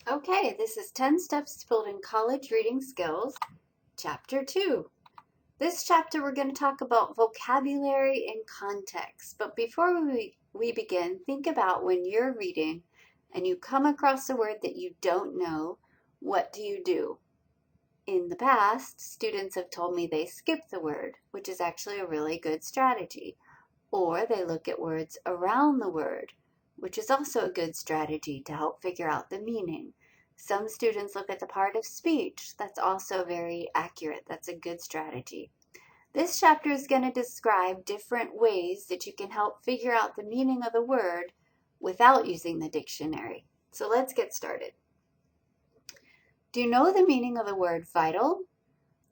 Okay, this is 10 Steps to Building College Reading Skills, Chapter 2. This chapter we're going to talk about vocabulary and context. But before we begin, think about when you're reading and you come across a word that you don't know, what do? In the past, students have told me they skip the word, which is actually a really good strategy. Or they look at words around the word, which is also a good strategy to help figure out the meaning. Some students look at the part of speech. That's also very accurate. That's a good strategy. This chapter is going to describe different ways that you can help figure out the meaning of the word without using the dictionary. So let's get started. Do you know the meaning of the word vital?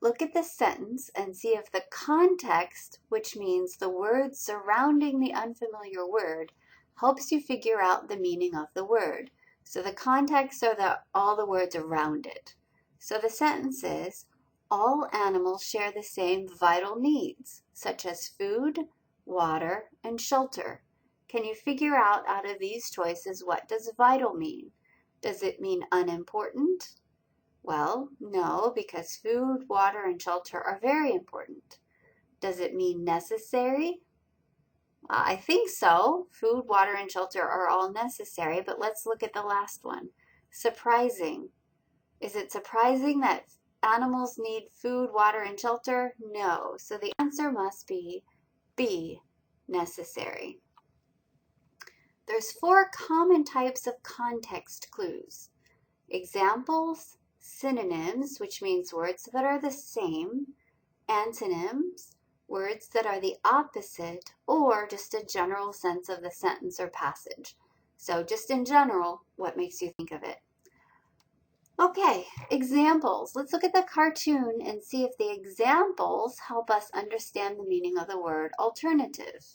Look at the sentence and see if the context, which means the words surrounding the unfamiliar word, helps you figure out the meaning of the word. So the context are all the words around it. So the sentence is, all animals share the same vital needs, such as food, water, and shelter. Can you figure out of these choices what does vital mean? Does it mean unimportant? Well, no, because food, water, and shelter are very important. Does it mean necessary? I think so. Food, water, and shelter are all necessary, but let's look at the last one. Surprising. Is it surprising that animals need food, water, and shelter? No. So the answer must be B, necessary. There's 4 common types of context clues. Examples, synonyms, which means words that are the same, antonyms, words that are the opposite, or just a general sense of the sentence or passage. So just in general, what makes you think of it? Okay, examples. Let's look at the cartoon and see if the examples help us understand the meaning of the word alternative.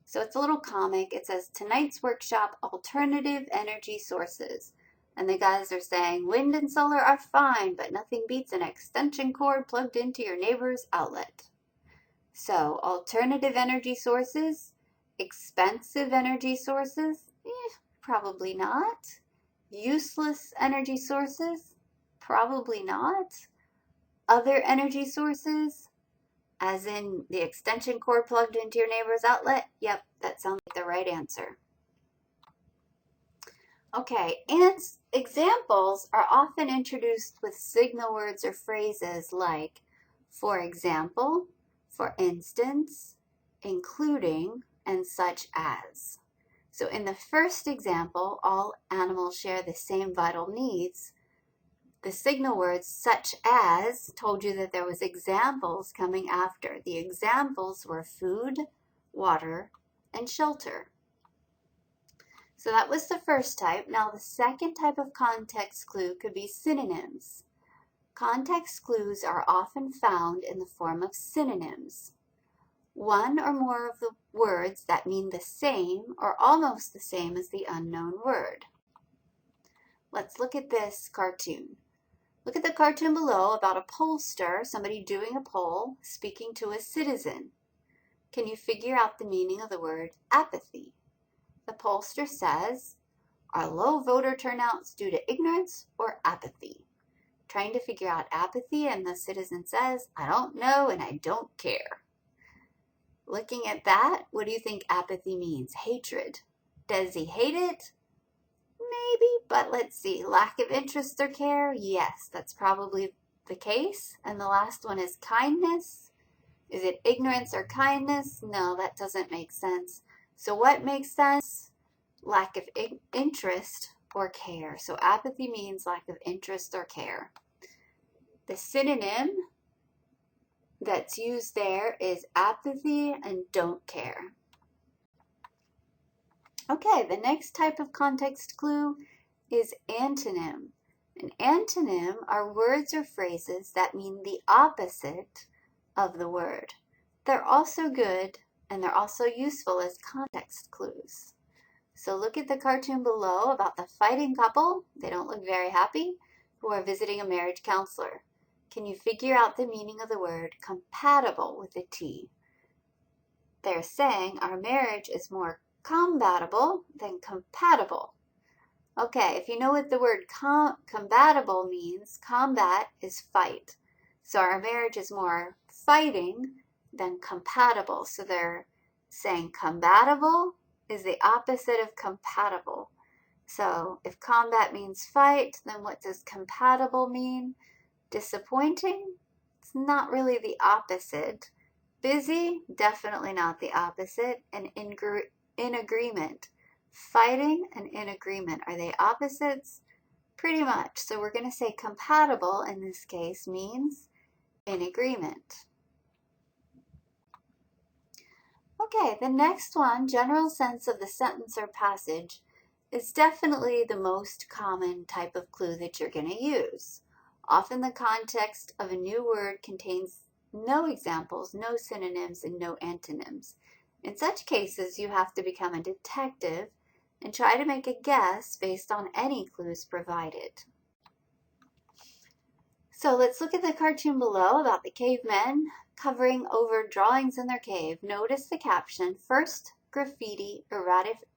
So it's a little comic. It says, tonight's workshop, alternative energy sources. And the guys are saying, wind and solar are fine, but nothing beats an extension cord plugged into your neighbor's outlet. So, alternative energy sources, expensive energy sources, probably not. Useless energy sources, probably not. Other energy sources, as in the extension cord plugged into your neighbor's outlet, yep, that sounds like the right answer. Okay, and examples are often introduced with signal words or phrases like, for example, for instance, including, and such as. So in the first example, all animals share the same vital needs. The signal words such as told you that there was examples coming after. The examples were food, water, and shelter. So that was the first type. Now the second type of context clue could be synonyms. Context clues are often found in the form of synonyms. One or more of the words that mean the same or almost the same as the unknown word. Let's look at this cartoon. Look at the cartoon below about a pollster, somebody doing a poll, speaking to a citizen. Can you figure out the meaning of the word apathy? The pollster says, are low voter turnouts due to ignorance or apathy? Trying to figure out apathy, and the citizen says, I don't know and I don't care. Looking at that, what do you think apathy means? Hatred. Does he hate it? Maybe, but let's see. Lack of interest or care? Yes, that's probably the case. And the last one is kindness. Is it ignorance or kindness? No, that doesn't make sense. So what makes sense? Lack of interest or care. So apathy means lack of interest or care. The synonym that's used there is apathy and don't care. Okay, the next type of context clue is antonym. An antonym are words or phrases that mean the opposite of the word. They're also good and they're also useful as context clues. So look at the cartoon below about the fighting couple, they don't look very happy, who are visiting a marriage counselor. Can you figure out the meaning of the word compatible with a T? They're saying our marriage is more compatible than compatible. Okay, if you know what the word compatible means, combat is fight. So our marriage is more fighting than compatible. So they're saying compatible is the opposite of compatible. So if combat means fight, then what does compatible mean? Disappointing? It's not really the opposite. Busy? Definitely not the opposite. And in agreement. Fighting and in agreement. Are they opposites? Pretty much. So we're going to say compatible in this case means in agreement. Okay, the next one, general sense of the sentence or passage, is definitely the most common type of clue that you're going to use. Often the context of a new word contains no examples, no synonyms, and no antonyms. In such cases, you have to become a detective and try to make a guess based on any clues provided. So let's look at the cartoon below about the cavemen covering over drawings in their cave. Notice the caption, First Graffiti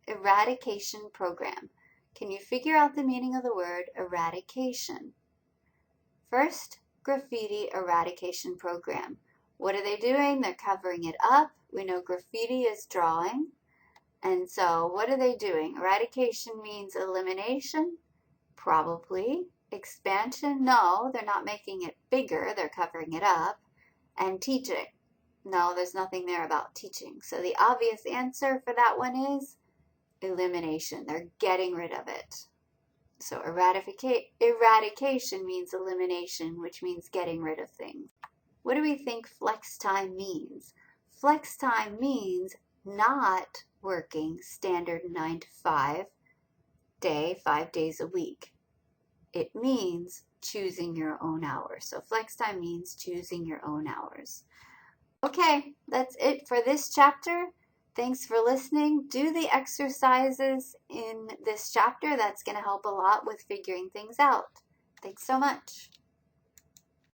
Eradication Program. Can you figure out the meaning of the word eradication? First Graffiti Eradication Program. What are they doing? They're covering it up. We know graffiti is drawing. And so what are they doing? Eradication means elimination? Probably. Expansion? No, they're not making it bigger. They're covering it up. And teaching? No, there's nothing there about teaching. So the obvious answer for that one is elimination. They're getting rid of it. So eradication means elimination, which means getting rid of things. What do we think flex time means? Flex time means not working standard 9 to 5 day, 5 days a week. It means choosing your own hours. So flex time means choosing your own hours. Okay, that's it for this chapter. Thanks for listening. Do the exercises in this chapter. That's going to help a lot with figuring things out. Thanks so much.